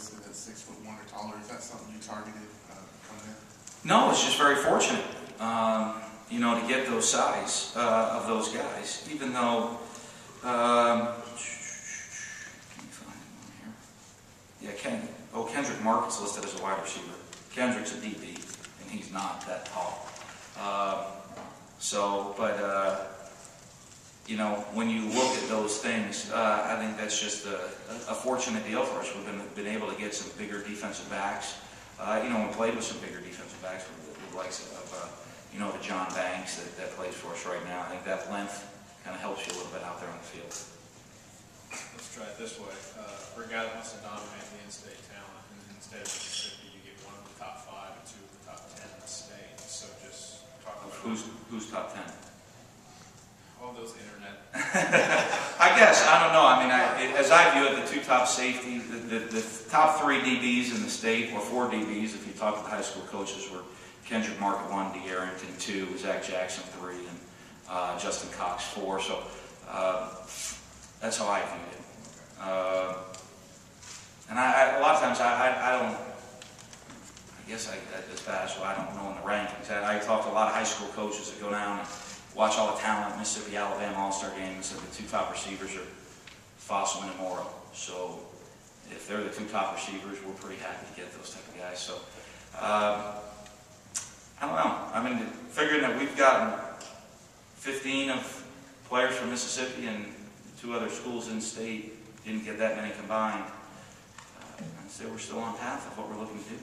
listed as 6'1" or taller. Is that something you targeted coming in? No, it's just very fortunate, you know, to get those size of those guys. Even though, can you find him on here? Yeah, Kendrick Market's listed as a wide receiver. Kendrick's a DB, and he's not that tall. You know, when you look at those things, I think that's just a fortunate deal for us. We've been able to get some bigger defensive backs. You know, we played with some bigger defensive backs with the likes of, you know, the John Banks that plays for us right now. I think that length kind of helps you a little bit out there on the field. Let's try it this way. For a guy that wants to dominate the in-state talent, instead of Mississippi, you get one of the top 5 and 2 of the top 10 in the state. So just talk about Who's top 10? all those internet. I guess, I don't know. I mean, as I view it, the 2 top safeties, the top 3 DBs in the state, or 4 DBs, if you talk to the high school coaches, were Kendrick Market 1, D. Arrington 2, Zach Jackson 3, and Justin Cox 4. So that's how I viewed it. And a lot of times I don't, I guess as bad as I don't know in the rankings. I talk to a lot of high school coaches that go down and watch all the talent, Mississippi, Alabama All-Star games, and the 2 top receivers are Fossilman and Morrow. So if they're the 2 top receivers, we're pretty happy to get those type of guys. So I don't know. I mean, figuring that we've gotten 15 of players from Mississippi and 2 other schools in state didn't get that many combined, I'd say we're still on path of what we're looking to do.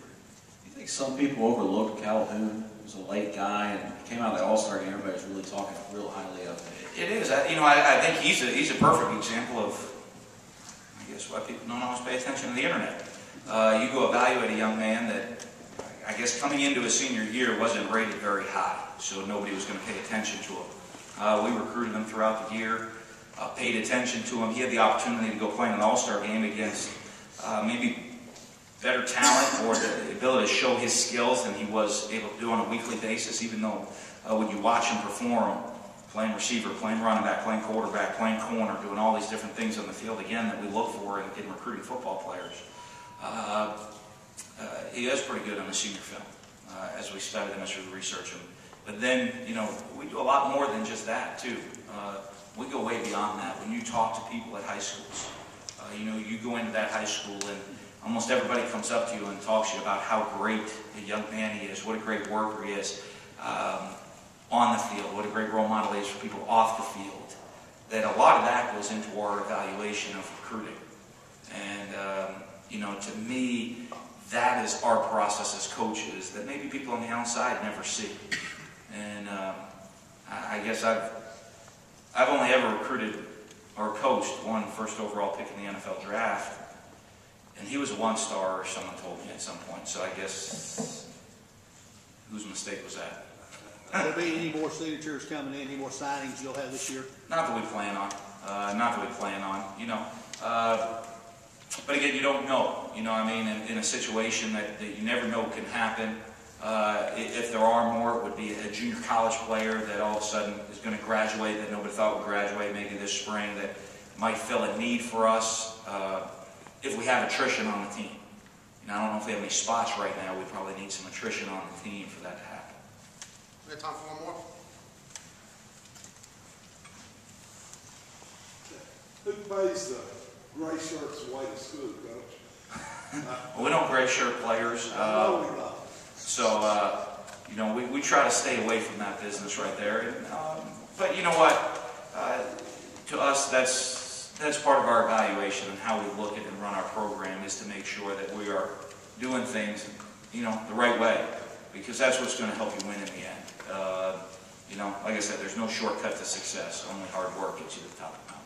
I think some people overlooked Calhoun. He was a late guy, and he came out of the All-Star game. Everybody's really talking real highly of him. It is. You know, I think he's a perfect example of, I guess, why people don't always pay attention to the internet. You go evaluate a young man that, I guess, coming into his senior year wasn't rated very high, so nobody was going to pay attention to him. We recruited him throughout the year, paid attention to him. He had the opportunity to go play in an All-Star game against maybe better talent or the ability to show his skills than he was able to do on a weekly basis, even though when you watch him perform, playing receiver, playing running back, playing quarterback, playing corner, doing all these different things on the field, again, that we look for in recruiting football players. He is pretty good on the senior film as we studied him, as we research him. But then, you know, we do a lot more than just that, too. We go way beyond that. When you talk to people at high schools, you know, you go into that high school and almost everybody comes up to you and talks to you about how great a young man he is, what a great worker he is on the field, what a great role model he is for people off the field. That a lot of that goes into our evaluation of recruiting. And, you know, to me, that is our process as coaches that maybe people on the outside never see. And I guess I've only ever recruited or coached one first overall pick in the NFL draft. And he was a 1-star, someone told me at some point. So I guess, whose mistake was that? Will there be any more signatures coming in, any more signings you'll have this year? Not that we plan on. Not that we plan on, you know. But again, you don't know. You know what I mean? In a situation that you never know can happen. If there are more, it would be a junior college player that all of a sudden is going to graduate that nobody thought would graduate maybe this spring that might fill a need for us. If we have attrition on the team. You know, I don't know if we have any spots right now. We probably need some attrition on the team for that to happen. We have time for one more. Who pays the gray shirts away to school, Coach? Well, we don't gray shirt players. So, you know, we try to stay away from that business right there. But you know what? To us, that's part of our evaluation and how we look at and run our program is to make sure that we are doing things, you know, the right way, because that's what's going to help you win in the end. You know, like I said, there's no shortcut to success. Only hard work gets you to the top of the mountain.